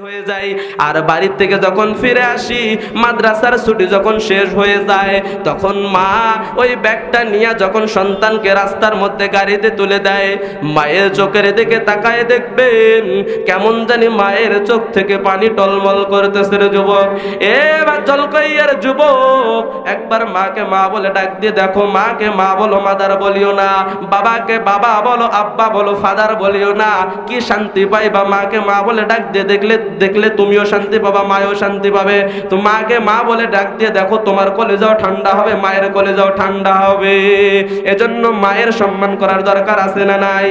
হয়ে যায়। আর বাড়ি থেকে যখন ফিরে আসি, মাদ্রাসার ছুটি যখন শেষ হয়ে যায়, তখন মা ওই ব্যাগটা নিয়ে যখন সন্তানকে রাস্তার মধ্যে গাড়িতে তুলে দেয়, মায়ের চোখের দিকে তাকায় দেখবেন কেমন জানি মায়ের চোখ থেকে পানি টলমল করতেছে রে যুবক। এবার জলকইয়ার যুবক, একবার মাকে মা বলে ডাক দিয়ে দেখো। মাকে মা বলো, মাদার বলিও না। বাবাকে বাবা বলো, আব্বা বলো, ফাদার বলিও না। কি শান্তি পাইবা মাকে মা বলে ডাক দিয়ে দেখলে তুমিও শান্তি পাবা, মায়েও শান্তি পাবে। তো মাকে মা বলে ডাক দিয়ে দেখো, তোমার কলেজাও ঠান্ডা হবে, মায়ের কলেজাও ঠান্ডা হবে। এজন্য মায়ের সম্মান করার দরকার আছে না নাই?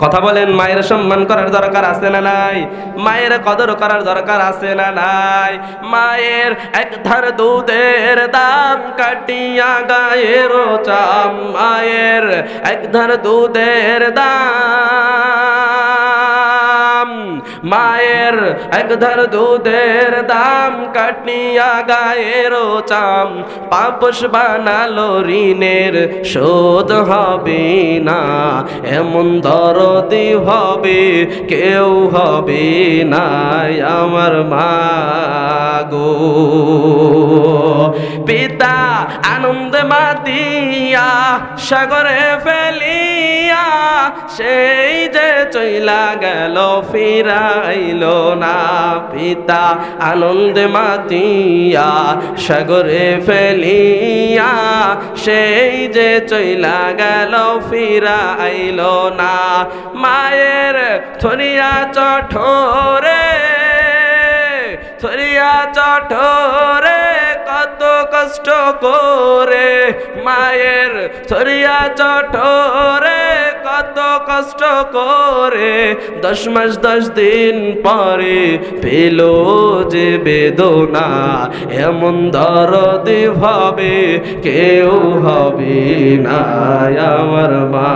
কথা বলেন, মায়ের সম্মান করার দরকার আছে না নাই? মায়ের কদর করার দরকার আছে না নাই? মায়ের এক ধার দুধের দাম কাটিয়া গায়ের চাম, মায়ের এক ধার দুধের দাম, মায়ের এক ধার দুধের দাম কাটিয়া গায়ের চাম, পাপস বানালো ঋণের শোধ হবে না, এমন দরদি হবে কেউ হবে না আমার মা গো। পিতা আনন্দে মাতিয়া সাগরে ফেলিয়া, সেই যে চইলা গেল ফিরাইলো না। পিতা আনন্দে মাতিয়া সাগরে ফেলিয়া, সেই যে চইলা গেল ফিরাইলো না। মায়ের থরিয়া চঠোরে, থরিয়া চঠোরে কত কষ্ট করে, মায়ের থরিয়া চঠোরে কত কষ্ট করে, 10 মাস 10 দিন পরে পেল যে বেদনা, এমন দরদি ভাবে কেউ হবে না আমার মা।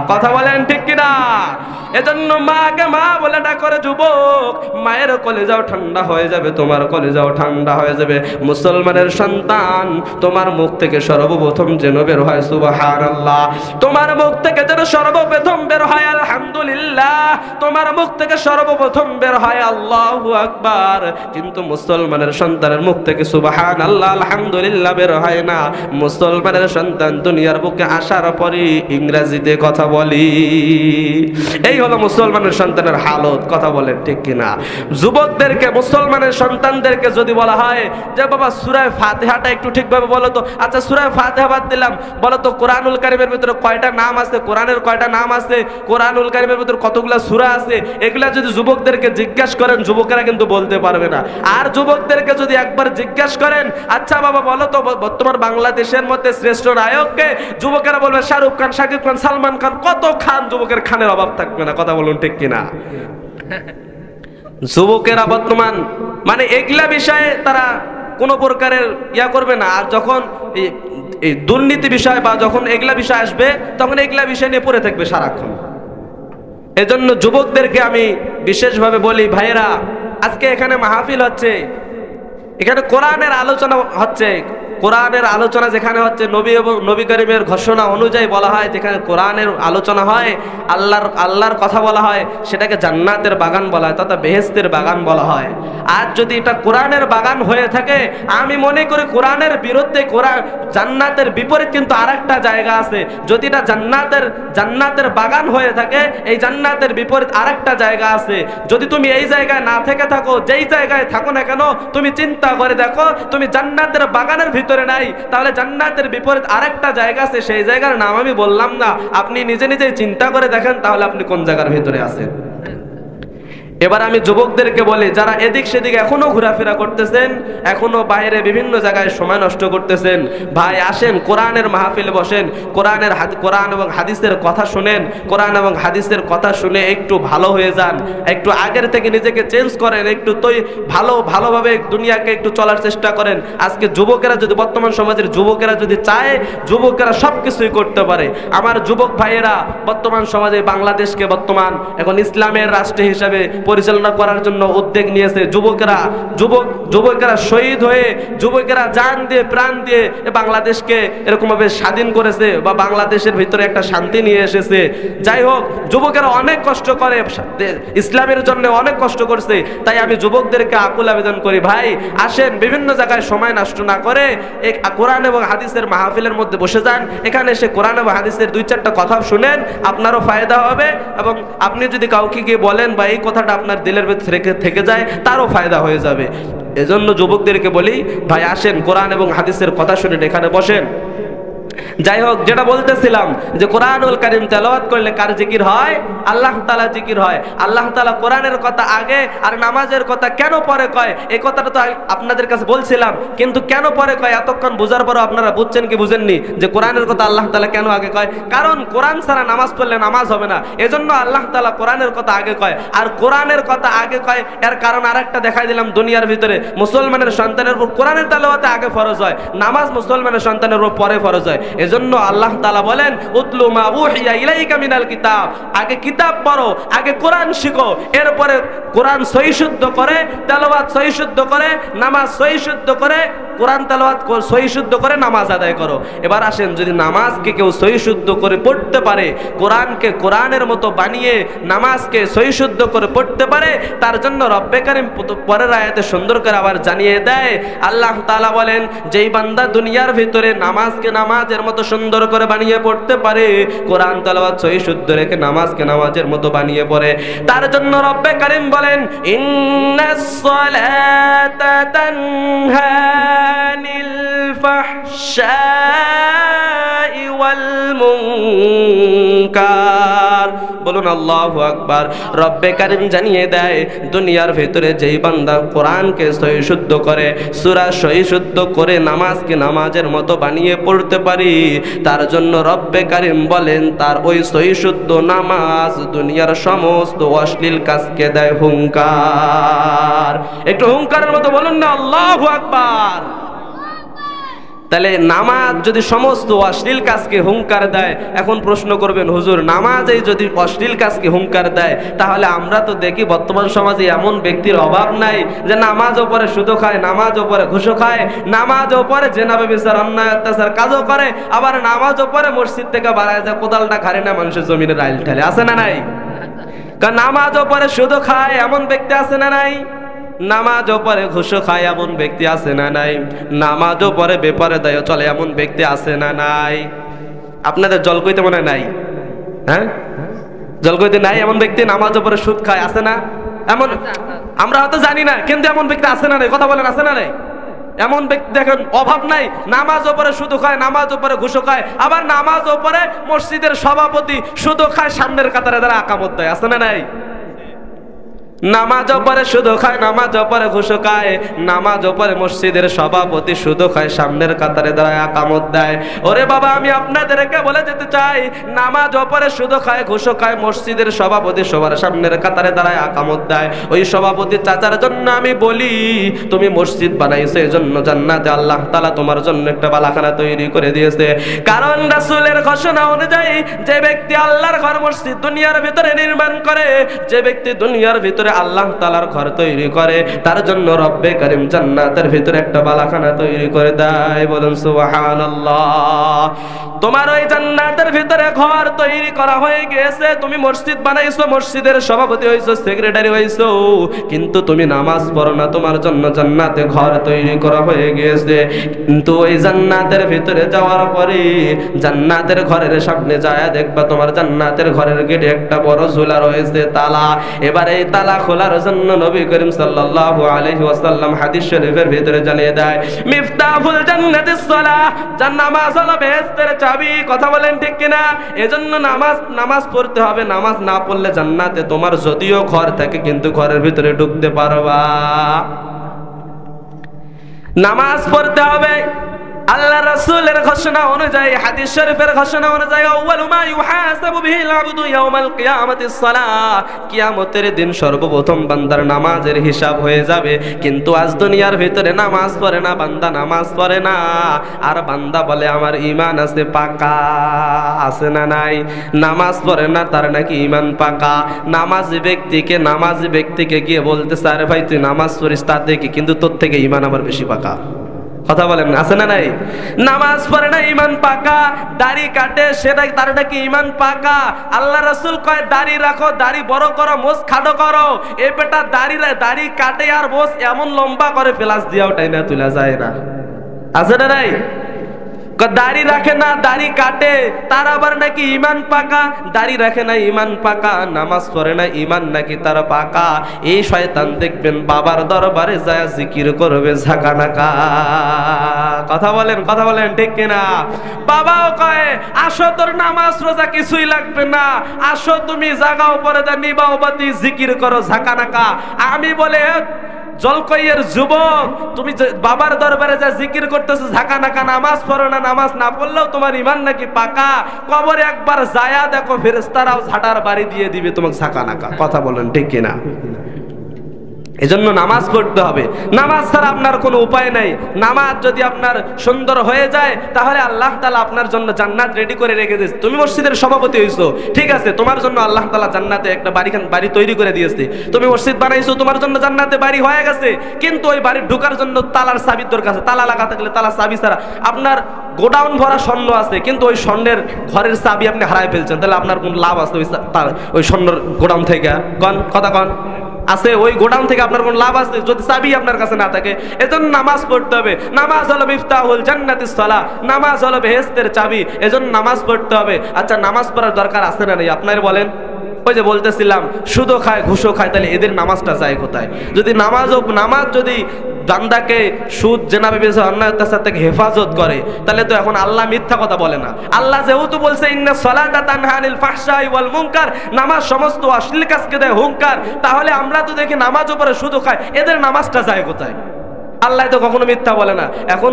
কথা বলেন ঠিক কিনা? এজন্য মাকে মা বলে ডাক করে যুবক, মায়ের কলেজাও ঠান্ডা হয়ে যাবে, তোমার কলেজাও ঠান্ডা হয়ে যাবে। মুসলমানের সন্তান, তোমার মুখ থেকে সর্বপ্রথম যেন বের হয় সুবহানাল্লাহ, তোমার মুখ থেকে যেন সর্বপ্রথম বের হয় আলহামদুলিল্লাহ, তোমার মুখ থেকে সর্বপ্রথম বের হয় আল্লাহু আকবার। কিন্তু মুসলমানের সন্তানের মুখ থেকে সুবহানাল্লাহ আলহামদুলিল্লাহ বের হয় না। মুসলমানের সন্তান দুনিয়ার বুকে আসার পরে ইংরেজিতে কথা বলি। এই হলো মুসলমানের সন্তানের হালত। কথা বলেন ঠিক কিনা? যুবকদেরকে, মুসলমানের সন্তানদেরকে যদি বলা হয় যে বাবা সূরা ফাতিহাটা একটু ঠিকভাবে বলো তো, আচ্ছা সূরা ফাতিহা বাদ দিলাম, বলো তো কোরআনুল কারীমের ভিতরে কয়টা নাম আছে, কোরআনের কয়টা নাম আছে, কোরআনুল কারীমের ভিতরে কতগুলা সূরা আছে, এগুলা যদি যুবকদেরকে জিজ্ঞাসা করেন, যুবকেরা কিন্তু বলতে পারবে না। আর যুবকদেরকে যদি একবার জিজ্ঞাসা করেন, আচ্ছা বাবা বলো তো বর্তমান বাংলাদেশের মধ্যে শ্রেষ্ঠ নায়ককে, যুবকেরা বলবে শাহরুখ খান, শাকিব খান, সালমান খান, কত খান, যুবকের খানের অভাব থাকবে না। কথা বলুন ঠিক কিনা? যুবকেরা বর্তমান মানে এগুলা বিষয়ে তারা কোনো প্রকারের ইয়া করবে না। আর যখন এই দুর্নীতি বিষয় বা যখন এগুলা বিষয় আসবে, তখন এগুলা বিষয় নিয়ে পড়ে থাকবে সারাক্ষণ। এজন্য যুবকদেরকে আমি বিশেষভাবে বলি, ভাইয়েরা আজকে এখানে মাহফিল হচ্ছে, এখানে কোরআনের আলোচনা হচ্ছে। কোরআনের আলোচনা যেখানে হচ্ছে, নবী এবং নবী করিমের ঘোষণা অনুযায়ী বলা হয়, যেখানে কোরআনের আলোচনা হয়, আল্লাহর কথা বলা হয়, সেটাকে জান্নাতের বাগান বলা হয় তথা বেহেশতের বাগান বলা হয়। আর যদি এটা কোরআনের বাগান হয়ে থাকে, আমি মনে করি কোরআনের বিরুদ্ধে, জান্নাতের বিপরীত কিন্তু আরেকটা জায়গা আছে। যদি এটা জান্নাতের বাগান হয়ে থাকে, এই জান্নাতের বিপরীত আরেকটা জায়গা আছে। যদি তুমি এই জায়গায় না থেকে থাকো, যেই জায়গায় থাকো না কেন, তুমি চিন্তা করে দেখো, তুমি জান্নাতের বাগানের ভিতরে নাই, তাহলে জান্নাতের বিপরীত আরেকটা জায়গা আছে, সেই জায়গার নাম আমি বললাম না, আপনি নিজে নিজেই চিন্তা করে দেখেন তাহলে আপনি কোন জায়গার ভিতরে আছেন। এবার আমি যুবকদেরকে বলি, যারা এদিক সেদিক এখনো ঘোরাফেরা করতেছেন, এখনো বাইরে বিভিন্ন জায়গায় সময় নষ্ট করতেছেন, ভাই আসেন কোরআনের মাহফিলে বসেন, কোরআন এবং হাদিসের কথা শুনেন, কোরআন এবং হাদিসের কথা শুনে একটু ভালো হয়ে যান, একটু আগের থেকে নিজেকে চেঞ্জ করেন, একটু ভালোভাবে দুনিয়াকে একটু চলার চেষ্টা করেন। আজকে যুবকেরা যদি, বর্তমান সমাজের যুবকেরা যদি চায়, যুবকেরা সব কিছুই করতে পারে। আমার যুবক ভাইয়েরা বর্তমান সমাজে বাংলাদেশকে বর্তমান এখন ইসলামের রাষ্ট্র হিসাবে পরিচালনা করার জন্য উদ্যোগ নিয়েছে। যুবকেরা শহীদ হয়ে, যুবকেরা জান দিয়ে প্রাণ দিয়ে বাংলাদেশকে এরকমভাবে স্বাধীন করেছে বা বাংলাদেশের ভিতরে একটা শান্তি নিয়ে এসেছে। যাই হোক, যুবকেরা অনেক কষ্ট করে, ইসলামের জন্য অনেক কষ্ট করছে। তাই আমি যুবকদেরকে আকুল আবেদন করি, ভাই আসেন, বিভিন্ন জায়গায় সময় নষ্ট না করে এই কোরআন এবং হাদিসের মাহফিলের মধ্যে বসে যান। এখানে এসে কোরআন এবং হাদিসের 2-4টা কথা শুনেন, আপনারও ফায়দা হবে। এবং আপনি যদি কাউকে গিয়ে বলেন বা এই কথাটা আপনার দিলের ভিতরে থেকে যায়, তারও ফায়দা হয়ে যাবে। এজন্য যুবকদেরকে বলি, ভাই আসেন, কোরআন এবং হাদিসের কথা শুনেন, এখানে বসেন। যাই হোক, যেটা বলতেছিলাম যে কোরআনুল কারীম তেলাওয়াত করলে কার জিকির হয়? আল্লাহ তাআলা জিকির হয়। আল্লাহ তাআলা কোরআনের কথা আগে আর নামাজের কথা কেন পরে কয়, এই কথাটা তো আপনাদের কাছে বলছিলাম, কিন্তু কেন পরে কয় এতক্ষণ বোঝার পরও আপনারা বুঝছেন কি বুঝেননি যে কোরআনের কথা আল্লাহ তাআলা কেন আগে কয়? কারণ কোরআন ছাড়া নামাজ পড়লে নামাজ হবে না, এজন্য আল্লাহ তাআলা কোরআনের কথা আগে কয়। আর কোরআনের কথা আগে কয় এর কারণ আরেকটা দেখাই দিলাম, দুনিয়ার ভিতরে মুসলমানের সন্তানের উপর কোরআনের তেলাওয়াতে আগে ফরজ হয়, নামাজ মুসলমানের সন্তানের উপর পরে ফরজ হয়। এজন্য আল্লাহ তাআলা বলেন, উতলু মা উহিয়া ইলাইকা মিনাল কিতাব, আগে কিতাব পড়ো, আগে কোরআন শিখো, এরপরে কোরআন সহি শুদ্ধ করে, তেলাওয়াত সহি শুদ্ধ করে, নামাজ সহি শুদ্ধ করে, কোরআন তেলাওয়াত সহি শুদ্ধ করে নামাজ আদায় করো। এবার আসেন, যদি নামাজকে কেউ সহি শুদ্ধ করে পড়তে পারে, কোরআনকে কোরআনের মতো বানিয়ে নামাজকে সহি শুদ্ধ করে পড়তে পারে, তার জন্য রব্বে কারীম পরের আয়াতে সুন্দর করে আবার জানিয়ে দেয়। আল্লাহ তাআলা বলেন, যেই বান্দা দুনিয়ার ভিতরে নামাজকে নামাজের মতো সুন্দর করে বানিয়ে পড়তে পারে, কোরআন তেলাওয়াত সহি শুদ্ধ রেখে নামাজকে নামাজের মতো বানিয়ে পড়ে, তার জন্য রব্বে কারীম বলেন, ইন্নাস সালাতা তানহা আনিল ফাহশাই ওয়াল মুনকার। বলুন আল্লাহু আকবার। রব্বে কারীম জানিয়ে দেয়, দুনিয়ার ভিতরে যেই বান্দা কোরআনকে সহি শুদ্ধ করে, সূরা সহি শুদ্ধ করে নামাজকে নামাজের মতো বানিয়ে পড়তে পারি, তার জন্য রব্বে কারীম বলেন, তার ওই সহি শুদ্ধ নামাজ দুনিয়ার সমস্ত অশ্লীল কাজকে দেয় হুঙ্কার। একটু হুঙ্কারের মতো বলুন না আল্লাহু আকবার। তাহলে নামাজ যদি সমস্ত অশ্লীল কাজকে হুঙ্কার দেয়, এখন প্রশ্ন করবেন, হুজুর নামাজেই যদি অশ্লীল কাজকে হুঙ্কার দেয়, তাহলে আমরা তো দেখি বর্তমান সমাজে এমন ব্যক্তির অভাব নাই যে নামাজও পড়ে সুদও খায়, নামাজও পড়ে ঘুষও খায়, নামাজও পড়ে জেনা ব্যভিচার অন্যায় অত্যাচার কাজও করে, আবার নামাজও পড়ে মসজিদ থেকে বাড়ায় যায় কোদালটা খারে না মানুষের জমিনে রাইল ঠেলে। আছে না নাই? কারণ নামাজও পড়ে সুদও খায় এমন ব্যক্তি আছে না নাই? নামাজও পড়ে ঘুষও খায় এমন ব্যক্তি আছে না নাই? নামাজও পড়ে বেপরদায় চলে এমন ব্যক্তি আছে না নাই? আপনাদের জলকইতে মনে নাই? হ্যাঁ, জলকইতে নাই এমন ব্যক্তি নামাজও পড়ে সুদ খায়, আছে না? এমন আমরা হয়তো জানি না, কিন্তু এমন ব্যক্তি আছে না নাই? কথা বলেন, আছে না নাই? এমন ব্যক্তি দেখেন অভাব নাই, নামাজও পড়ে সুদও খায়, নামাজও পড়ে ঘুষও খায়, আবার নামাজও পড়ে মসজিদের সভাপতি সুদও খায়, সামনের কাতারে দ্বারা আকামত দেয়। আছে না নাই? নামাজও পড়ে সুদও খায়, নামাজও পড়ে ঘুষও খায়, নামাজও পড়ে মসজিদের সভাপতি সুদও খায়, সামনের কাতারে দাঁড়ায় আকামত দেয়। ওরে বাবা, আমি আপনাদেরকে বলে যেতে চাই, নামাজও পড়ে সুদও খায়, ঘুষও খায়, মসজিদের সভাপতি সবার সামনের কাতারে দাঁড়ায় আকামত দেয়, ওই সভাপতি চাচার জন্য আমি বলি, তুমি মসজিদ বানাইছো, এজন্য জান্নাতে আল্লাহ তাআলা তোমার জন্য একটা বালাখানা তৈরি করে দিয়েছে। কারণ রাসূলের ঘোষণা অনুযায়ী, যে ব্যক্তি আল্লাহর ঘর মসজিদ দুনিয়ার ভিতরে নির্মাণ করে, যে ব্যক্তি দুনিয়ার ভিতরে আল্লাহ তাআলার ঘর তৈরি করে, তার জন্য রব্বে কারীম জান্নাতের ভিতরে একটা বালাখানা তৈরি করে দেয়। বলুন সুবহানাল্লাহ। তোমার ওই জান্নাতের ভিতরে ঘর তৈরি করা হয়ে গেছে, তুমি মসজিদ বানাইছো, মসজিদের সভাপতি হইছো, সেক্রেটারি হইছো, কিন্তু তুমি নামাজ পড়ো না, তোমার জন্য জান্নাতে ঘর তৈরি করা হয়ে গেছে। কিন্তু ওই জান্নাতের ভিতরে যাওয়ার পরে, জান্নাতের ঘরের সামনে যায় দেখবা তোমার জান্নাতের ঘরের গেটে একটা বড় ঝোলা রয়েছে, তালা। এবার এই তালা খোলার জন্য নবী করিম সাল্লাল্লাহু আলাইহি ওয়াসাল্লাম হাদিস শরীফের ভিতরে জানিয়ে দেয়, মিফতাহুল জান্নাতিস সালাহ, নামাজ হলো বেহেশতের চাবি। কথা বলেন ঠিক কিনা? এজন্য নামাজ পড়তে হবে, নামাজ না পড়লে জান্নাতে তোমার যদিও ঘর থাকে কিন্তু ঘরের ভিতরে ঢুকতে পারবা। নামাজ পড়তে হবে, আল্লাহ রাসূলের ঘোষণা অনুযায়ী, হাদিস শরীফের ঘোষণা অনুযায়ী, আউয়ালু মা ইউহাসাবু বিহিল আবদু ইয়াউমাল কিয়ামাতিস সালাহ, কিয়ামতের দিন সর্বপ্রথম বান্দার নামাজের হিসাব হয়ে যাবে। কিন্তু আজ দুনিয়ার ভিতরে নামাজ পড়ে না বান্দা, নামাজ পড়ে না, আর বান্দা বলে আমার ঈমান আছে পাকা, আছে না নাই? নামাজ পড়ে না, তার নাকি ঈমান পাকা। নামাজি ব্যক্তিকে গিয়ে বলতেছে আরে ভাই তুই নামাজ পড়িস তা দেখি, কিন্তু তোর থেকে ঈমান আমার বেশি পাকা। কথা বলেন, আছে না নাই? নামাজ পড়ে না ঈমান পাকা, দাড়ি কাটে সেটা তার নাকি ঈমান পাকা। আল্লাহ রাসূল কয় দাড়ি রাখো, দাড়ি বড় করো, মোছ খাটো করো। এ বেটা দাড়ি কাটে আর মোছ এমন লম্বা করে প্লাস দিয়াও টাইনা তুলা যায় না, আছে না নাই? দাড়ি রাখে না, দাড়ি কাটে, তার আবার নাকি ঈমান পাকা। দাড়ি রাখে না, ঈমান পাকা। নামাজ পড়ে না, ঈমান নাকি তার পাকা। এই শয়তান দেখবেন বাবার দরবারে যায় জিকির করবে ঝাঁকানাকা। কথা বলেন ঠিক কিনা? বাবাও কয় আসো, তোর নামাজ রোজা কিছুই লাগবে না, আসো তুমি জাগাও পরে দা নিবাও বাতি জিকির করো ঝাঁকানাকা। আমি বলে জলকইয়ের যুবক, তুমি বাবার দরবারে যা জিকির করতেছো ঝাঁকানাকা, নামাজ পড়ো না, নামাজ না পড়লেও তোমার ঈমান নাকি পাকা। কবরে একবার যায়া দেখো, ফেরেশতারাও ঝাঁটার বাড়ি দিয়ে দিবে তোমাকে ঝাঁকানাকা। কথা বলেন ঠিক কিনা? এজন্য নামাজ পড়তে হবে। নামাজ ছাড়া আপনার কোনো উপায় নাই। নামাজ যদি আপনার সুন্দর হয়ে যায় তাহলে আল্লাহ তাআলা আপনার জন্য জান্নাত রেডি করে রেখে দিয়েছে। তুমি মসজিদের সভাপতি হইছো, ঠিক আছে, তোমার জন্য আল্লাহ তাআলা জান্নাতে একটা বাড়ি তৈরি করে দিয়েছে। তুমি মসজিদ বানাইছো, তোমার জন্য জান্নাতে বাড়ি হয়ে গেছে। কিন্তু ওই বাড়ির ঢোকার জন্য তালার চাবির দরকার আছে। তালা লাগা থাকলে তালা চাবি ছাড়া আপনার গোডাউন ভরা স্বর্ণ আছে, কিন্তু ওই স্বর্ণের ঘরের চাবি আপনি হারায় ফেলছেন, তাহলে আপনার কোন লাভ আছে ওই স্বর্ণের গোডাউন থেকে? কথা কন আছে? ওই গোডাউন থেকে আপনার কোন লাভ আছে যদি চাবি আপনার কাছে না থাকে? এজন্য নামাজ পড়তে হবে। নামাজ হলো মিফতাহুল জান্নাতিস সালাহ, নামাজ হলো বেহেশতের চাবি। এজন্য নামাজ পড়তে হবে। আচ্ছা, নামাজ পড়ার দরকার আছে না নেই আপনার বলেন? ওই যে বলতেছিলাম সুদও খায় ঘুষও খায়, তাহলে এদের নামাজটা যায় কোথায়? যদি নামাজ যদি বান্দাকে সুদ জেনা ব্যভিচার অন্যায় অত্যাচার থেকে হেফাজত করে, তাহলে তো এখন আল্লাহ মিথ্যা কথা বলে না। আল্লাহ যেহেতু বলছে ইন্নাস সালাতা তানহা আনিল ফাহশাই ওয়াল মুনকার, নামাজ সমস্ত অশ্লীল কাজকে দেয় হুঙ্কার, তাহলে আমরা তো দেখি নামাজ উপরে সুদও খায়, এদের নামাজটা যায় কোথায়? আল্লাহ তো কখনো মিথ্যা বলে না। এখন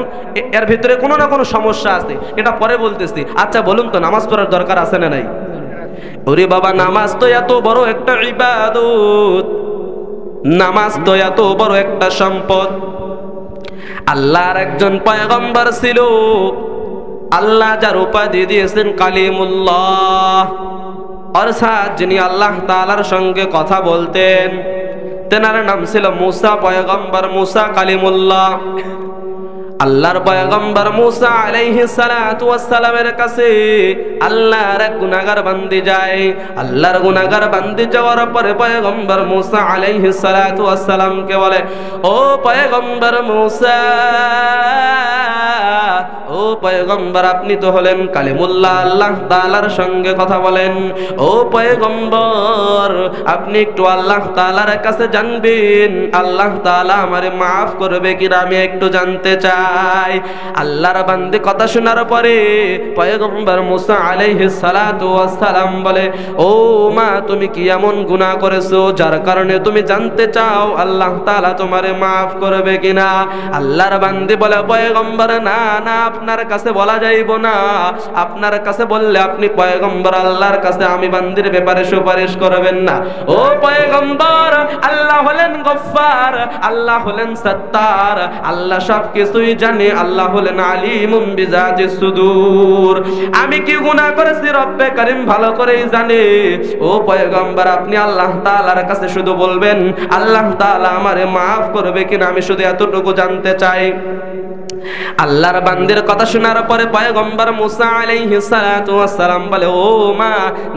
এর ভিতরে কোনো না কোনো সমস্যা আছে, এটা পরে বলতেছি। আচ্ছা বলুন তো, নামাজ পড়ার দরকার আছে না নাই? ওরে বাবা, নামাজ তো এত বড় একটা ইবাদত, নামাজ তো এত বড় একটা সম্পদ। আল্লাহর একজন পয়গম্বর ছিল, আল্লাহ যার উপাধি দিয়েছেন কালিমুল্লাহ, অর্থাৎ যিনি আল্লাহ তাআলার সঙ্গে কথা বলতেন, তেনার নাম ছিল মুসা পয়গম্বর, মুসা কালিমুল্লাহ। আল্লাহর পয়গম্বর মুসা আলাইহিস সালাতু ওয়াস সালামের কাছে আল্লাহর এক গুনাহগার বান্দি যায়। আল্লাহর গুনাহগার বান্দি যাওয়ার পরে পয়গম্বর মুসা আলাইহিস সালাতু ওয়াস সালামকে বলে, ও পয়গম্বর মুসা, ও পয়গম্বর আপনি তো হলেন কালিমুল্লাহ, আল্লাহ তাআলার সঙ্গে কথা বলেন। ও পয়গম্বর আপনি একটু আল্লাহ তাআলার কাছে জানবেন, আল্লাহ তাআলা আমারে maaf করবে কিনা আমি একটু জানতে চাই। আল্লাহর বান্দে কথা শোনার পরে পয়গম্বর মুসা আলাইহিস সালাতু ওয়াস সালাম বলে, ও মা তুমি কি এমন গুনাহ করেছো যার কারণে তুমি জানতে চাও আল্লাহ তাআলা তোমারে maaf করবে কিনা? আল্লাহর বান্দে বলে, পয়গম্বর না না, আপনার কাছে বলা যাইব না, আপনার কাছে বললে আপনি পয়গম্বর, আল্লাহর কাছে আমি বান্দির ব্যাপারে সুপারিশ করবেন না। ও পয়গম্বর, আল্লাহ হলেন গফফার, আল্লাহ হলেন সত্তার, আল্লাহ সবকিছুই জানে, আল্লাহ হলেন আলিমুম বিজাতিস সুদূর। আমি কি গুনাহ করেছি রব্বে কারীম ভালো করেই জানে। ও পয়গম্বর আপনি আল্লাহ তাআলার কাছে শুধু বলবেন আল্লাহ তাআলা আমারে maaf করবে কিনা আমি শুধু এতটুকু জানতে চাই। আল্লাহর বান্দির কথা শোনার পরে পয়গম্বর মুসা আলাইহিস সালাতু ওয়াস সালাম বলে, ও মা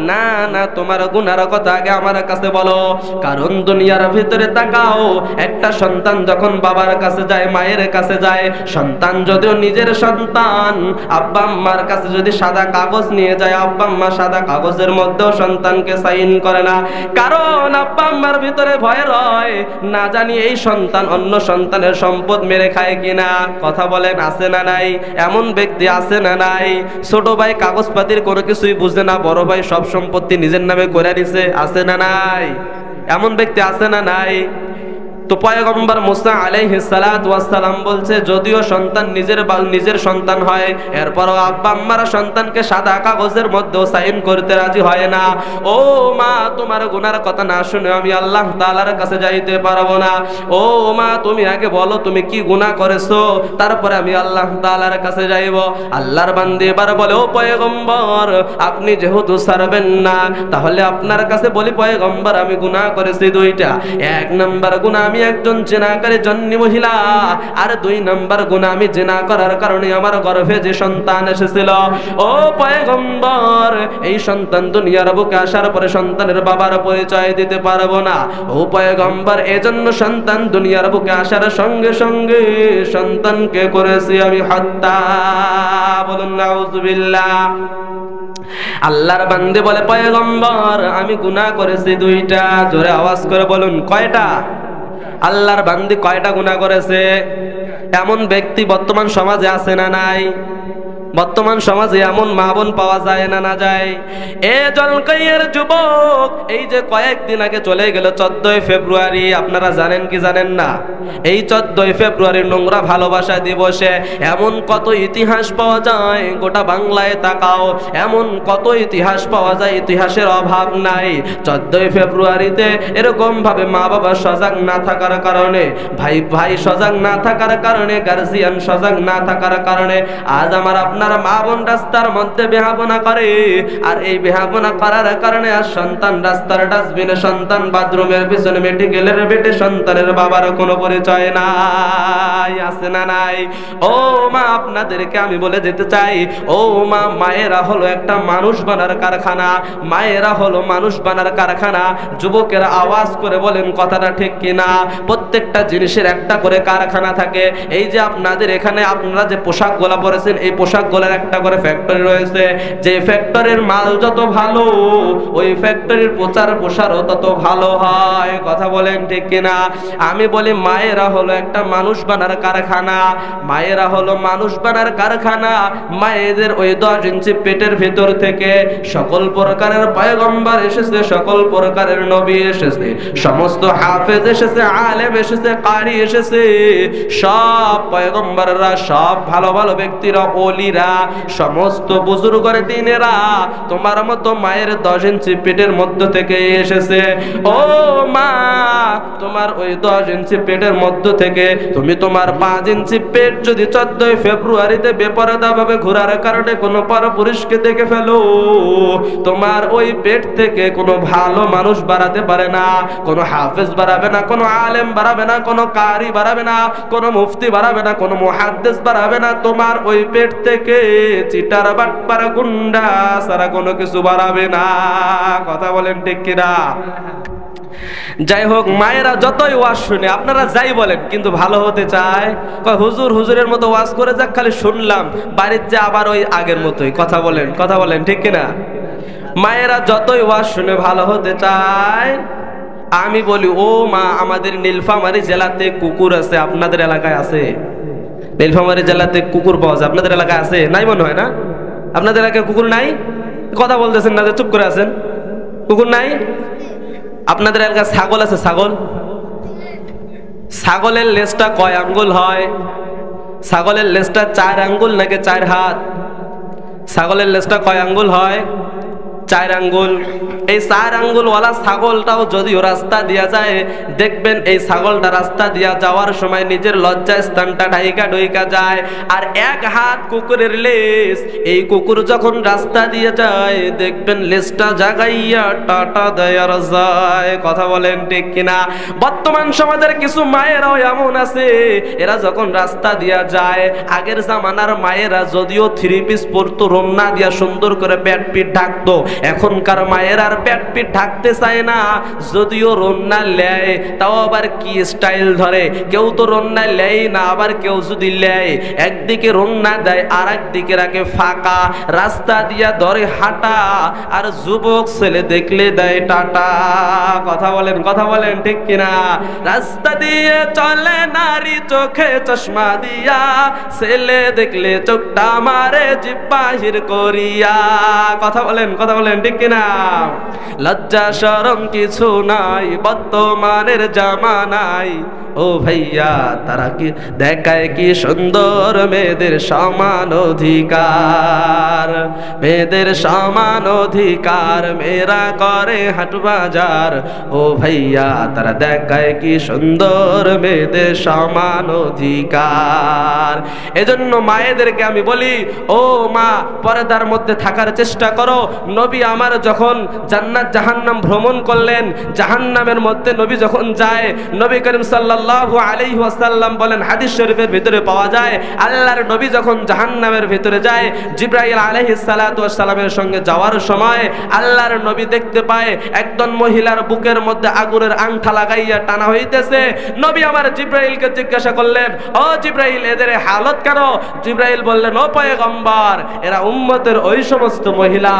না না, তোমার গুনার কথা আগে আমার কাছে বলো। কারণ দুনিয়ার ভিতরে তাকাও, একটা সন্তান যখন বাবার কাছে যায়, মায়ের কাছে যায়, সন্তান যদিও নিজের সন্তান, আব্বা আম্মার কাছে যদি সাদা কাগজ নিয়ে যায়, আব্বা আম্মা সাদা কাগজের মধ্যেও সন্তানকে সাইন করে না। কারণ আব্বা আম্মার ভিতরে ভয় রয়, না জানি এই সন্তান অন্য সন্তানের সম্পদ মেরে খায় কিনা। কথা বলেন, আছে না নাই? এমন ব্যক্তি আছে না নাই? ছোট ভাই কাগজপাতির কোনো কিছুই বুঝে না, বড় ভাই সব সম্পত্তি নিজের নামে করে নিছে, আছে না নাই? এমন ব্যক্তি আছে না নাই? তো পয়গম্বর মুসা আলাইহিস সালাতু ওয়াস সালাম বলছে যদিও সন্তান নিজের সন্তান হয়, এরপরও আব্বা আম্মারা সন্তানকে সাদা কাগজের মধ্যেও সাইন করতে রাজি হয় না। ও মা, তোমার গুনার কথা না শুনে আমি আল্লাহ তাআলার কাছে যাইতে পারবো না। ও মা, তুমি আগে বলো তুমি কি গুনাহ করেছো, তারপরে আমি আল্লাহ তাআলার কাছে যাইব। আল্লাহর বান্দা এবার বলে, ও পয়গম্বর, আপনি যেহেতু ছাড়বেন না, তাহলে আপনার কাছে বলি পয়গম্বর, আমি গুনাহ করেছি দুইটা। এক নাম্বার গুনাহ, আমি একজন জিনাকারী জন্নী মহিলা, আর দুই নাম্বার গুনাহ, আমি জিনা করার কারণে আমার গর্ভে যে সন্তান এসেছিল। ও পয়গম্বর, এই সন্তান দুনিয়ার বুকে আসার পরে সন্তানের বাবার পরিচয় দিতে পারবো না। ও পয়গম্বর, এজন্য সন্তান দুনিয়ার বুকে আসার সঙ্গে সঙ্গে সন্তানকে করেছি আমি হত্যা। বলুন নাউজুবিল্লাহ। আল্লাহর বান্দে বলে, পয়গম্বর, আমি গুনাহ করেছি দুইটা। জোরে আওয়াজ করে বলুন, কয়টা? আল্লাহর বান্দে কয়টা গুনাহ করেছে? এমন ব্যক্তি বর্তমান সমাজে আছে না নাই? বর্তমান সমাজে এমন মা বোন পাওয়া যায় না না যায়? এ জলকাইয়ের যুবক, এই যে কয়েকদিন আগে চলে গেল 14ই ফেব্রুয়ারি, আপনারা জানেন কি জানেন না? এই 14ই ফেব্রুয়ারির নোংরা ভালোবাসা দিবসে এমন কত ইতিহাস পাওয়া যায়, গোটা বাংলায় তাকাও, এমন কত ইতিহাস পাওয়া যায়, ইতিহাসের অভাব নাই। 14ই ফেব্রুয়ারিতে এরকম ভাবে মা বাবা সজাগ না থাকার কারণে, ভাই সজাগ না থাকার কারণে, গার্জিয়ান সজাগ না থাকার কারণে আজ আমার আপনার মা বোন রাস্তার মধ্যে বেহাপনা করে। আর এই বেহাপনা করার কারণে আর সন্তান রাস্তার ডাস্টবিনে, সন্তান বাথরুমের পিছনে, মেডিকেলের বেডে, সন্তানের বাবার কোনো পরিচয় নাই। আছে না নাই? ও মা, আপনাদেরকে আমি বলে যেতে চাই, ও মা, মায়েরা হলো একটা মানুষ বানার কারখানা। মায়েরা হলো মানুষ বানার কারখানা। যুবকেরা আওয়াজ করে বলেন কথাটা ঠিক কিনা? প্রত্যেকটা জিনিসের একটা করে কারখানা থাকে। এই যে আপনাদের এখানে আপনারা যে পোশাকগুলো পরেছেন, এই পোশাকগুলোর একটা করে ফ্যাক্টরি রয়েছে। যে ফ্যাক্টরির মাল যত ভালো, ওই ফ্যাক্টরির প্রচার প্রসারও তত ভালো হয়। কথা বলেন ঠিক কিনা? আমি বলি মায়েরা হলো একটা মানুষ বানার কারখানা। মায়েরা হলো মানুষ বানার কারখানা। মায়েদের ওই 10 ইঞ্চি পেটের ভিতর থেকে সকল প্রকারের পয়গম্বর এসেছে, সকল প্রকারের নবী এসেছে, সমস্ত হাফেজ এসেছে, আলেম এসেছে, কারি এসেছে। সব পয়গম্বররা, সব ভালো ভালো ব্যক্তিরা, ওলিরা, সমস্ত বুজুর্গের দিনেরা তোমার মতো মায়ের 10 ইঞ্চি পেটের মধ্য থেকে এসেছে। ও মা, তোমার ওই 10 ইঞ্চি পেটের মধ্য থেকে তুমি তোমার 5 ইঞ্চি পেট যদি 14ই ফেব্রুয়ারিতে বেপরদা ভাবে ঘোরার কারণে কোনো পরপুরুষকে দেখে ফেলো, তোমার ওই পেট থেকে কোনো ভালো মানুষ বাড়াতে পারে না, কোনো হাফেজ বাড়াবে না, কোনো আলেম বাড়াবে না, কোনো কারি বাড়াবে না, কোনো মুফতি বাড়াবে না, কোনো মুহাদ্দিস বাড়াবে না। তোমার ওই পেট থেকে চিটার বাটপার গুন্ডা সারা কোনো কিছু বাড়াবে না। কথা বলেন ঠিক কিনা? যাই হোক, মায়েরা যতই ওয়াজ শুনে, আপনারা যাই বলেন, কিন্তু ভালো হতে চায়। কয় হুজুর, হুজুরের মতো ওয়াজ করে যাক, খালি শুনলাম, বাড়ির যে আবার ওই আগের মতোই। কথা বলেন ঠিক কিনা? মায়েরা যতই ওয়াজ শুনে ভালো হতে চায়। আমি বলি, ও মা, আমাদের নীলফামারী জেলাতে কুকুর আছে, আপনাদের এলাকায় আছে? নীলফামারী জেলাতে কুকুর পাওয়া যায়, আপনাদের এলাকায় আছে? নাই মনে হয় না? আপনাদের এলাকায় কুকুর নাই? কথা বলতেছেন না যে, চুপ করে আছেন। কুকুর নাই? আপনাদের এলাকায় ছাগল আছে? ছাগলের লেজটা কয় আঙ্গুল হয়? ছাগলের লেজটা 4 আঙ্গুল নাকি 4 হাত? ছাগলের লেজটা কয় আঙ্গুল হয়? 4 আঙ্গুল। এই 4 আঙ্গুলওয়ালা ছাগলটাও যদিও রাস্তা দিয়া যায়, দেখবেন এই ছাগলটা রাস্তা দিয়া যাওয়ার সময় নিজের লজ্জা স্থানটা ঢাইকা যায়। আর 1 হাত কুকুরের লেজ, এই কুকুর যখন রাস্তা দিয়ে যায়, দেখবেন লেজটা জাগাইয়া টাটা দেয়ার যায়। কথা বলেন ঠিক কিনা? বর্তমান সমাজের কিছু মায়েরাও এমন আছে, এরা যখন রাস্তা দিয়া যায়, আগের জামানার মায়েরা যদিও 3 পিস পরতো, রন্না দিয়া সুন্দর করে পেট পিঠ ঢাকতো, এখনকার মায়ের আর পেট পিঠ ঢাকতে চায় না। যদিও রন্না লেয়, তাও আবার কি স্টাইল ধরে। কেউ তো রন্না লেয় না, আবার কেউ যদি লেয়, একদিকে রন্না দেয় আর একদিকে রাখে ফাঁকা, রাস্তা দিয়া ধরে হাঁটা, আর যুবক ছেলে দেখলে দেয় টাটা। কথা বলেন ঠিক কিনা? রাস্তা দিয়ে চলে নারী, চোখে চশমা দিয়া, ছেলে দেখলে চোখটা মারে জিভ বাহির করিয়া। কথা বলেন বলেন ঠিক কিনা? লজ্জা শরম কিছু নাই বর্তমানের জামানায়, ও ভাইয়া তারা কি দেখায় কি সুন্দর মেয়েদের সমান অধিকার, মেয়েদের সমান অধিকার, মেয়েরা করে হাট বাজার, ও ভাইয়া তারা দেখায় কি সুন্দর মেয়েদের সমান অধিকার। এজন্য মায়েদেরকে আমি বলি, ও মা পর্দার মধ্যে থাকার চেষ্টা করো। নবী আমার যখন জান্নাত জাহান্নাম ভ্রমণ করলেন, জাহান্নামের মধ্যে নবী যখন যায়, নবী করিম সাল্লাল্লাহু আলাইহি ওয়াসাল্লাম বলেন, হাদিস শরীফের ভিতরে পাওয়া যায়, আল্লাহর নবী যখন জাহান্নামের ভিতরে যায়, জিবরাইল আলাইহিস সালাতু ওয়াস সালামের সঙ্গে যাওয়ার সময় আল্লাহর নবী দেখতে পায় একজন মহিলার বুকের মধ্যে আগুনের আংটা লাগাইয়া টানা হইতেছে। নবী আমার জিবরাইলকে জিজ্ঞাসা করলেন, ও জিবরাইল এদের হালত কেন? জিবরাইল বললেন, ও পয়গম্বর, এরা উম্মতের ওই সমস্ত মহিলা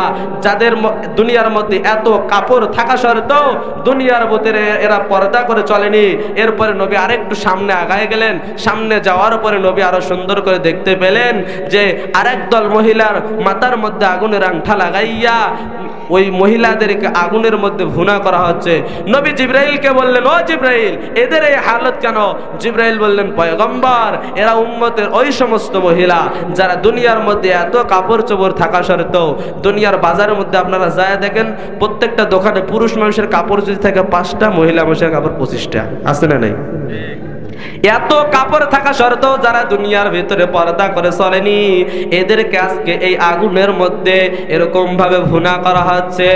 যাদের দুনিয়ার মধ্যে এত কাপড় থাকা সত্ত্বেও দুনিয়ার ভিতরে এরা পর্দা করে চলেনি। এরপরে নবী আরেকটু সামনে আগায় গেলেন, সামনে যাওয়ার পরে নবী আরো সুন্দর করে দেখতে পেলেন যে আরেক দল মহিলার মাথার মধ্যে আগুনের আংটা লাগাইয়া ওই মহিলাদেরকে আগুনের মধ্যে ভুনা করা হচ্ছে। নবী জিবরাইলকে বললেন, ও জিবরাইল এদের এই হালত কেন? জিবরাইল বললেন, পয়গম্বর এরা উম্মতের ওই সমস্ত মহিলা যারা দুনিয়ার মধ্যে এত কাপড় চোপড় থাকা সত্ত্বেও, দুনিয়ার বাজারের মধ্যে আপনারা যায় দেখেন প্রত্যেকটা দোকানে পুরুষ মানুষের কাপড় যদি থাকে 5টা, মহিলা মানুষের কাপড় 25টা, আছে না নাই? এত কাপড় থাকা সত্ত্বেও যারা দুনিয়ার ভিতরে পর্দা করে চলেনি, এদেরকে আজকে এই আগুনের মধ্যে এরকম ভাবে ভুনা করা হচ্ছে।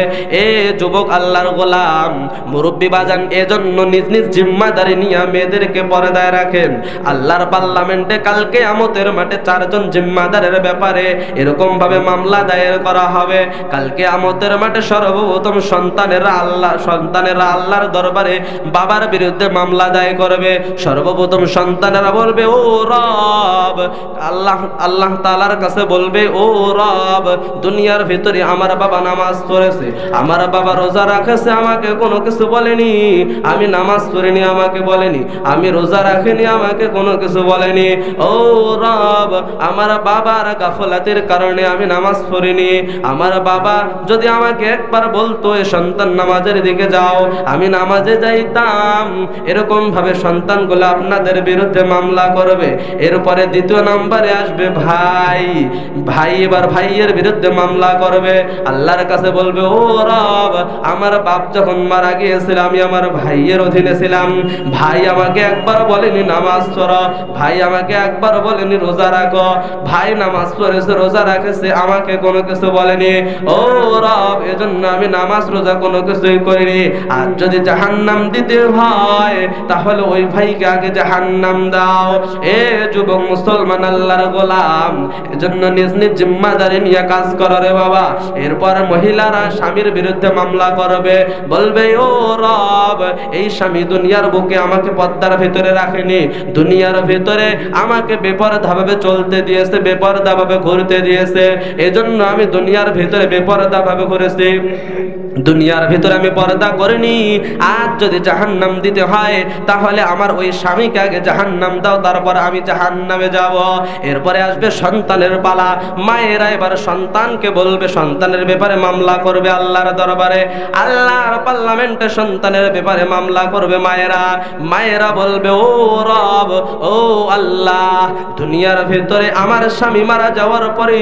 এ যুবক আল্লাহর গোলাম মুরব্বী বাজান, এজন্য নিজ নিজ জিম্মাদারি নিয়ে মেয়েদেরকে পর্দায় রাখেন। আল্লাহর পার্লামেন্টে কালকে কিয়ামতের মাঠে 4 জন জিম্মাদারের ব্যাপারে এরকম ভাবে মামলা দায়ের করা হবে। কালকে কিয়ামতের মাঠে সর্বপ্রথম সন্তানেরা আল্লাহর দরবারে বাবার বিরুদ্ধে মামলা দায়ের করবে। সর্বপ্রথম সন্তানেরা বলবে, ও রব, আল্লাহ তাআলার কাছে বলবে, ও রব দুনিয়ার ভিতরে আমার বাবা নামাজ পড়েছে, আমার বাবা রোজা রাখেছে, আমাকে কোনো কিছু বলেনি, আমি নামাজ পড়িনি আমাকে বলেনি, আমি রোজা রাখিনি আমাকে কোনো কিছু বলেনি। ও রব আমার বাবার গাফলাতের কারণে আমি নামাজ পড়িনি। আমার বাবা যদি আমাকে একবার বলতো এ সন্তান নামাজের দিকে যাও, আমি নামাজে যাইতাম। এরকম ভাবে সন্তানগুলো আপনাদের বিরুদ্ধে মামলা করবে। এরপরে দ্বিতীয় নম্বরে আসবে ভাই, এবার ভাইয়ের বিরুদ্ধে মামলা করবে। আল্লাহর কাছে বলবে, ও রব আমার বাপ যখন মারা গিয়েছিল আমি আমার ভাইয়ের অধীনে ছিলাম, ভাই আমাকে একবার বলেনি নামাজ পড়ো, ভাই আমাকে একবার বলেনি রোজা রাখো, ভাই নামাজ পড়েছে রোজা রাখেছে আমাকে কোনো কিছু বলেনি। ও রব এজন্য আমি নামাজ রোজা কোনো কিছুই করিনি। আর যদি জাহান্নাম দিতে হয় তাহলে ওই ভাইকে আগে জাহান্নাম দাও। এ যুবক মুসলমান আল্লাহর গোলাম, এজন্য নিজ নিজ জিম্মাদারি নিয়ে কাজ করো রে বাবা। এরপর মহিলারা স্বামীর বিরুদ্ধে মামলা করবে, বলবে, ও রব এই স্বামী দুনিয়ার বুকে আমাকে পর্দার ভিতরে রাখেনি, দুনিয়ার ভিতরে আমাকে বেপরদা ভাবে চলতে দিয়েছে, বেপরদা ভাবে ঘুরতে দিয়েছে, এজন্য আমি দুনিয়ার ভিতরে বেপরদা ভাবে ঘুরেছি, দুনিয়ার ভিতরে আমি পর্দা করিনি। আজ যদি জাহান্নাম দিতে হয় তাহলে আমার ওই স্বামীকে আগে জাহান্নাম দাও, তারপর আমি জাহান্নামে যাব। এরপরে আসবে সন্তানের পালা। মায়েরা এবার সন্তানকে বলবে, সন্তানের ব্যাপারে মামলা করবে আল্লাহর দরবারে, আল্লাহর পার্লামেন্টে সন্তানের ব্যাপারে মামলা করবে মায়েরা বলবে, ও রব, ও আল্লাহ দুনিয়ার ভিতরে আমার স্বামী মারা যাওয়ার পরে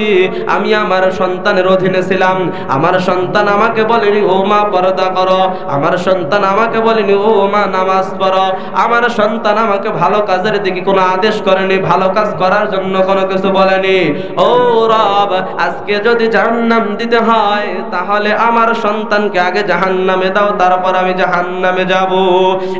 আমি আমার সন্তানের অধীনে ছিলাম, আমার সন্তান আমাকে বলেনি ও মা পর্দা করো, আমার সন্তান আমাকে বলেনি ও মা নামাজ পড়ো, আমার সন্তান আমাকে ভালো কাজের দিকে কোনো আদেশ করেনি, ভালো কাজ করার জন্য কোনো কিছু বলেনি। ও রব আজকে যদি জাহান্নাম দিতে হয় তাহলে আমার সন্তানকে আগে জাহান্নামে দাও, তারপর আমি জাহান্নামে যাব।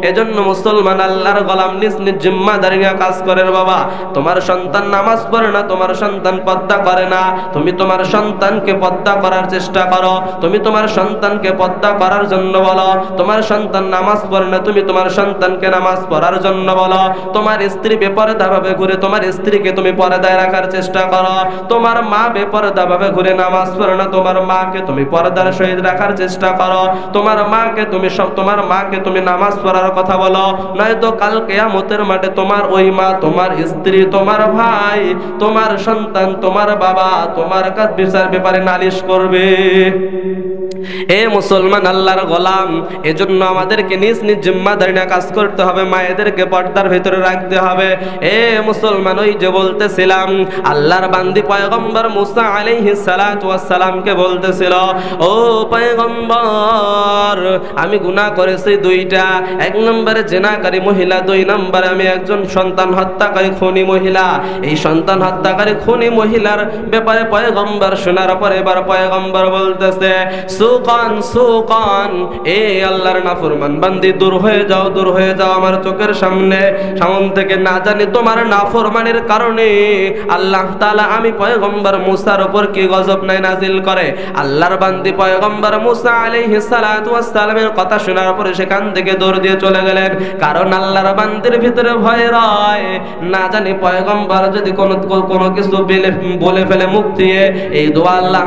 এজন্য মুসলমান আল্লাহর গোলাম নিজ নিজ জিম্মাদারি নিয়ে কাজ করে বাবা। তোমার সন্তান নামাজ পড়ে না, তোমার সন্তান পর্দা করে না, তুমি তোমার সন্তানকে পর্দা করার চেষ্টা করো, তুমি তোমার সন্তানকে পর্দা করার জন্য বলো। তোমার সন্তান নামাজ পড়ে না, তুমি তোমার সন্তানকে নামাজ পড়ার জন্য বলো। তোমার স্ত্রী বেপরদা ভাবে ঘুরে, তোমার স্ত্রীকে তুমি পর্দায় রাখার চেষ্টা করো। তোমার মা বেপরদা ভাবে ঘুরে নামাজ পড়ে না, তোমার মাকে তুমি পর্দার সহিত রাখার চেষ্টা করো। তোমার মাকে তুমি নামাজ পড়ার কথা বলো, নয়তো কাল কিয়ামতের মাঠে তোমার ওই মা, তোমার স্ত্রী, তোমার ভাই, তোমার সন্তান, তোমার বাবা তোমার কাছে বিচার ব্যাপারে নালিশ করবে। এ মুসলমান আল্লাহর গোলাম, এজন্য আমাদেরকে নিজ নিজ জিম্মাদারি নিয়ে কাজ করতে হবে, মায়েদেরকে পর্দার ভিতরে রাখতে হবে। এ মুসলমান, ওই যে বলতেছিলাম আল্লাহর বান্দি পয়গম্বর মুসা আলাইহিস সালাতু ওয়াস সালামকে বলতেছিল, ও পয়গম্বর, আমি গুনাহ করেছি দুইটা, এক নম্বরে জিনাকারী মহিলা, দুই নম্বরে আমি একজন সন্তান হত্যাকারী খুনি মহিলা। এই সন্তান হত্যাকারী খুনি মহিলার ব্যাপারে পয়গম্বর শোনার পরে এবার পয়গম্বর বলতেছে, সুকান সুকান, এ আল্লাহর নাফরমান বান্দি, দূর হয়ে যাও, দূর হয়ে যাও আমার চোখের সামনে থেকে। না জানি তোমার নাফরমানের কারণে আল্লাহ তাআলা আমি পয়গম্বর মুসার উপর কি গজব নাই নাজিল করে। আল্লাহর বান্দি পয়গম্বর মুসা আলাইহিস সালাতু ওয়াস সালামের কথা শোনার পরে সেখান থেকে দৌড় দিয়ে চলে গেলেন, কারণ আল্লাহর বান্দির ভিতরে ভয় রয়, না জানি পয়গম্বর যদি কোনো কিছু বলে ফেলে মুখ দিয়ে, এই দোয়া আল্লাহ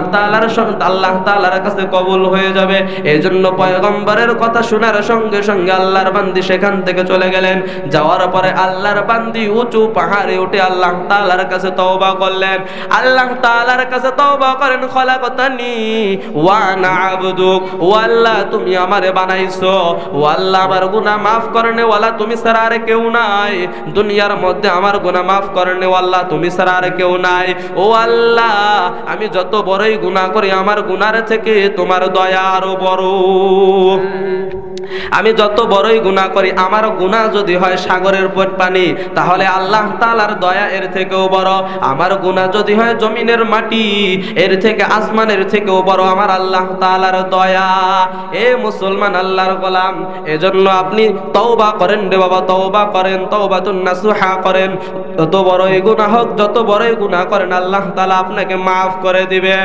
তাআলার কাছে কবুল হয়ে যাবে। এই জন্য পয়গম্বরের কথা শোনার সঙ্গে সঙ্গে আল্লাহর বান্দি সেখান থেকে চলে গেলেন। যাওয়ার পরে আল্লাহর বান্দি উঁচু পাহাড়ে উঠে আল্লাহ তাআলার কাছে তওবা করলেন। আল্লাহ তাআলার কাছে তওবা করেন, খলাকতানি ওয়া আনা আবদুক, ও আল্লাহ তুমি আমারে বানাইছো, ও আল্লাহ আমার গুনাহ মাফ করনে ওয়ালা তুমি ছাড়া আর কেউ নাই, দুনিয়ার মধ্যে আমার গুনাহ মাফ করনে ওয়াল্লাহ তুমি ছাড়া আর কেউ নাই। ও আল্লাহ, আমি যত বড়ই গুনাহ করি আমার গুনার থেকে তোমার দয়া আরো বড়। আমি যত বড়ই গুনাহ করি, আমার গুনাহ যদি হয় সাগরের পানি, তাহলে আল্লাহ তাআলার দয়া এর থেকেও বড়। আমার গুনাহ যদি হয় জমিনের মাটি, এর থেকে আসমানের থেকেও বড় আমার আল্লাহ তাআলার দয়া। এ মুসলমান আল্লাহর গোলাম, এজন্য আপনি তওবা করেন রে বাবা, তওবা করেন, তওবাতুন নাসুহা করেন। যত বড়ই গুনাহ হোক, যত বড়ই গুনাহ করেন আল্লাহ তাআলা আপনাকে maaf করে দিবে।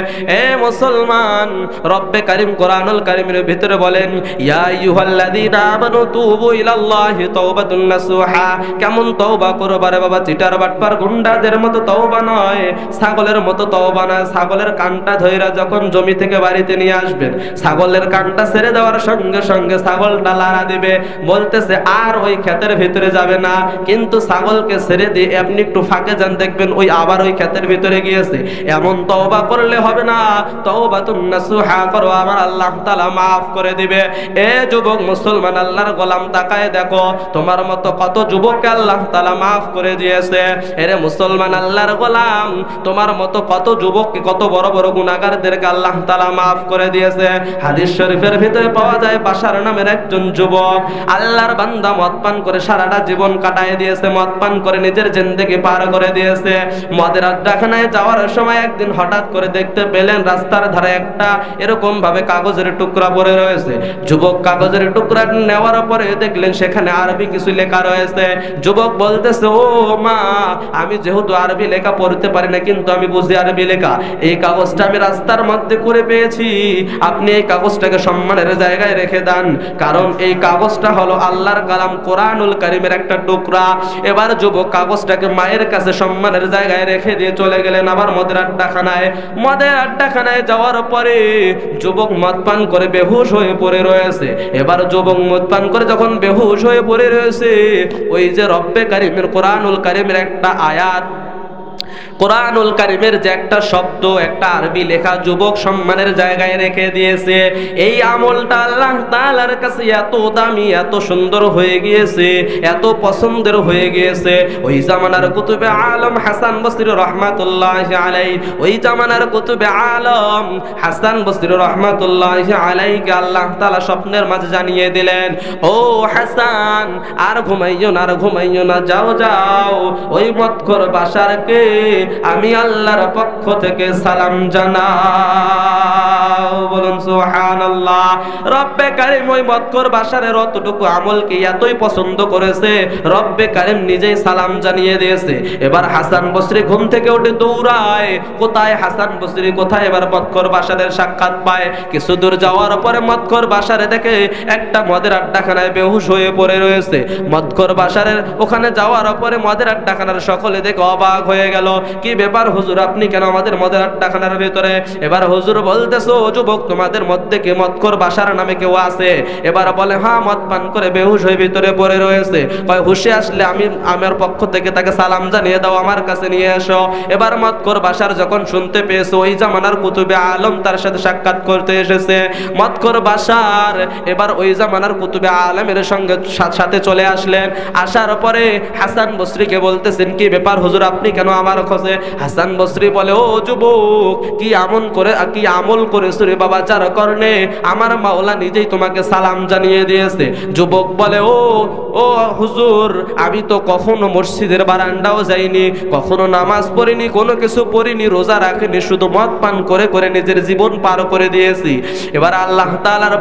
এ মুসলমান, রব্বে কারীম কোরআনুল কারীমের ভিতরে বলেন, ইয়া আইয়ুহাল্লাযীনা আমানু তুবু ইলাল্লাহি তাওবাতুন নাসুহা। কেমন তওবা করবা রে বাবা, চিটার বাটপার গুন্ডাদের মতো তওবা নয়, ছাগলের মতো তওবা না। ছাগলের কানটা ধইরা যখন জমি থেকে বাড়িতে নিয়ে আসবেন, ছাগলের কানটা ছেড়ে দেওয়ার সঙ্গে সঙ্গে ছাগলটা লাড়া দিবে, বলতেছে আর ওই ক্ষেতের ভিতরে যাবে না। কিন্তু ছাগলকে ছেড়ে দিয়ে আপনি একটু ফাঁকে যান, দেখবেন ওই আবার ওই ক্ষেতের ভিতরে গিয়েছে। এমন তওবা করলে হবে না, তাওবাতুন নাসুহা করো, আমার আল্লাহ তাআলা maaf করে দিবে। এ যুবক মুসলমান আল্লাহর গোলাম, তাকায় দেখো তোমার মতো কত যুবককে আল্লাহ তাআলা maaf করে দিয়েছে। এরে মুসলমান আল্লাহর গোলাম, তোমার মতো কত যুবককে, কত বড় বড় গুনাহগারদেরকে আল্লাহ তাআলা maaf করে দিয়েছে। হাদিস শরীফের ভিতরে পাওয়া যায়, বাশার নামের একজন যুবক, আল্লাহর বান্দা, মদ পান করে সারাটা জীবন কাটায় দিয়েছে, মদ পান করে নিজের জিন্দেগি পার করে দিয়েছে। মদের আড্ডাখানায় যাওয়ার সময় একদিন হঠাৎ করে দেখতে পেলেন রাস্তার ধারে একটা এরকম ভাবে কাগজের টুকরা পড়ে রয়েছে। যুবক কাগজের টুকরা নেওয়ার পরে দেখলেন সেখানে আরবি কিছু লেখা রয়েছে। যুবক বলতেছে, ও মা, আমি যেহেতু আরবি লেখা পড়তে পারি না, কিন্তু আমি বুঝি আরবি লেখা। এই কাগজটা আমি রাস্তার মধ্যে করে পেয়েছি, আপনি এই কাগজটাকে সম্মানের জায়গায় রেখে দেন, কারণ এই কাগজটা হলো আল্লাহর কালাম কোরআনুল কারীমের একটা টুকরা। এবার যুবক কাগজটাকে মায়ের কাছে সম্মানের জায়গায় রেখে দিয়ে চলে গেলেন আবার মদের আড্ডাখানায়। মদের আড্ডাখানায় যাওয়ার পরে যুবক মদ পান করে বেহুশ হয়ে পড়ে রয়েছে। এবার যুবক মদ পান করে যখন বেহুশ হয়ে পড়ে রয়েছে, ওই যে রব্বে কারীমের কোরআনুল কারীমের একটা আয়াত, কোরআনুল কারীমের যে একটা শব্দ, একটা আরবি লেখা যুবক সম্মানের জায়গায় রেখে দিয়েছে। এই আমলটা আল্লাহ তাআলার কাছে এত দামি, এত সুন্দর হয়ে গিয়েছে, এত পছন্দের হয়ে গিয়েছে। ওই জামানার কুতুবে আলম হাসান বসরি রহমাতুল্লাহি আলাইহি, ওই জামানার কুতুবে আলম হাসান বসরি রহমাতুল্লাহি আলাইহিকে আল্লাহ তাআলা স্বপ্নের মাঝে জানিয়ে দিলেন, ও হাসান, আর ঘুমাইও না, আর ঘুমাইও না, যাও যাও, ওই মদখোর বাশারকে আমি আল্লাহর পক্ষ থেকে সালাম জানাও। বলুন সুবহানাল্লাহ। রব্বে কারীম ওই মদখোর বাশারের অতটুকু আমলকে এতই পছন্দ করেছে, রব্বে কারীম নিজেই সালাম জানিয়ে দিয়েছে। এবার হাসান বসরি ঘুম থেকে উঠে দৌড়ায়, কোথায় হাসান বসরি, কোথায়? এবার মদখোর বাশারের সাক্ষাৎ পায়। কিছু দূর যাওয়ার পরে মদখোর বাশারে দেখে একটা মদের আড্ডাখানায় বেহুশ হয়ে পড়ে রয়েছে। মদখোর বাশারের ওখানে যাওয়ার পরে মদের আড্ডাখানার সকলে দেখে অবাক হয়ে গেল, কি ব্যাপার হুজুর, আপনি কেন আমাদের মদের আড্ডাখানার ভিতরে? এবার হুজুর বলতেছো, যুবক তোমাদের মধ্যে কি মদখোর বাশার নামে কেউ আছে? এবার বলে হ্যাঁ, মদ পান করে বেহুশ হয়ে ভিতরে পড়ে রয়েছে। কয় হুশে আসলে আমার পক্ষ থেকে তাকে সালাম জানিয়ে দাও, আমার কাছে নিয়ে এসো। এবার মদখোর বাশার যখন শুনতে পেয়েছে ওই জামানার কুতুবে আলম তার সাথে সাক্ষাৎ করতে এসেছে, মদখোর বাশার এবার ওই জামানার কুতুবে আলমের সঙ্গে সাথে চলে আসলেন। আসার পরে হাসান বসরিকে বলতেছেন, কি ব্যাপার হুজুর, আপনি কেন আমার খোঁজে? হাসান বসরি বলে, ও যুবক, কি আমল করেছো রে বাবা, যার কারণে আমার মাওলা নিজেই তোমাকে সালাম জানিয়ে দিয়েছে। যুবক বলে, ও হুজুর, আমি তো কখনো মসজিদের বারান্দাও যাইনি, কখনো নামাজ পড়িনি, কোনো কিছু পড়িনি, রোজা রাখিনি, শুধু মদ পান করে করে নিজের জীবন পার করে দিয়েছি। এবার আল্লাহ তাআলার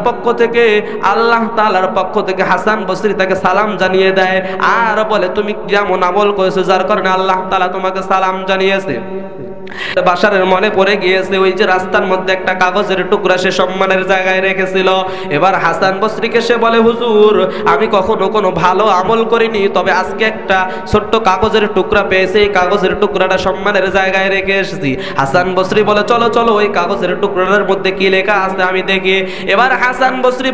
পক্ষ থেকে হাসান বসরি তাকে সালাম জানিয়ে দেয় আর বলে, তুমি কেমন আমল করেছো যার কারণে আল্লাহ তাআলা তোমাকে সালাম জানিয়েছে? বাশারের মনে পড়ে গিয়েছে ওই যে রাস্তার মধ্যে একটা কাগজের টুকরা সে সম্মানের জায়গায় রেখেছিল। এবার হাসান বসরিকে সে বলে, হুজুর, আমি কখনো কোনো ভালো আমল করিনি, তবে আজকে একটা ছোট্ট কাগজের টুকরা পেয়েছি, এই কাগজের টুকরাটা সম্মানের জায়গায় রেখে এসেছি। হাসান বসরি বলে, চলো চলো ওই কাগজের টুকরাটার মধ্যে কি লেখা আছে আমি দেখি। এবার হাসান বসরি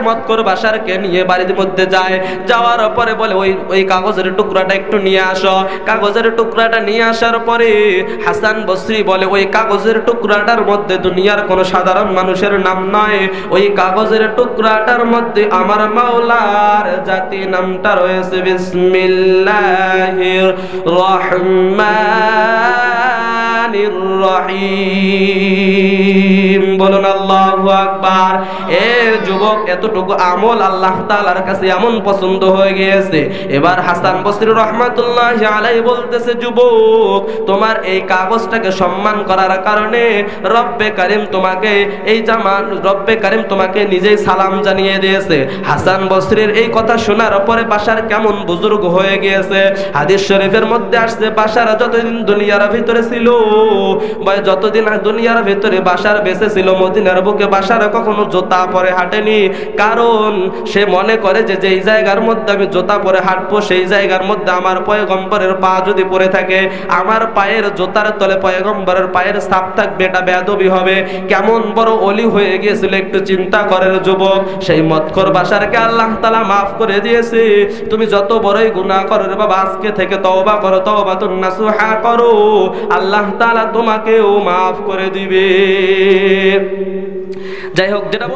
মদখোর বাশারকে নিয়ে বাড়ির মধ্যে যায়। যাওয়ার পরে বলে, ওই কাগজের টুকরাটা একটু নিয়ে আসো। কাগজের টুকরাটা নিয়ে আসার পরে হাসান বসরি বলে, ওই কাগজের টুকরাটার মধ্যে দুনিয়ার কোন সাধারণ মানুষের নাম নয়, ওই কাগজের টুকরাটার মধ্যে আমার মাওলার জাতি নামটা রয়েছে। বিসমিল্লাহির রহমানির রহিম, বলুন আল্লাহু আকবার। এ যুবক, এতটুকু আমল আল্লাহ তাআলার কাছে এমন পছন্দ হয়ে গিয়েছে। এবার হাসান বসরি রাহমাতুল্লাহি আলাইহি বলতেছে, যুবক, তোমার এই কাগজটাকে সম্মান করার কারণে রব্বে কারীম তোমাকে নিজেই সালাম জানিয়ে দিয়েছে। হাসান বসরির এই কথা শোনার পরে বাশার কেমন বুজুর্গ হয়ে গিয়েছে। হাদিস শরীফের মধ্যে আসছে, বাশার যতদিন দুনিয়ার ভিতরে ছিল, যতদিন দুনিয়ার ভিতরে বাশার বেঁচে ছিল, মদিনার বুকে বাশার কখনো জুতা পরে হাঁটেনি। কারণ সে মনে করে যে যেই জায়গার মধ্যে আমি জুতা পরে হাঁটবো, সেই জায়গার মধ্যে আমার পয়গম্বরের পা যদি পড়ে থাকে, আমার পায়ের জুতার তলে পয়গম্বরের পায়ের ছাপ থাকবে, এটা বেয়াদবি হবে। কেমন বড় ওলি হয়ে গিয়েছিল একটু চিন্তা করেন যুবক। সেই মদখোর বাশারকে আল্লাহ তাআলা মাফ করে দিয়েছে। তুমি যত বড়ই গুনাহ করো রে বাবা, আজকে থেকে তওবা করো, তওবাতুন নাসুহা করো, আল্লাহ তাআলা তোমাকেও মাফ করে দিবে। যাই হোক, যেটা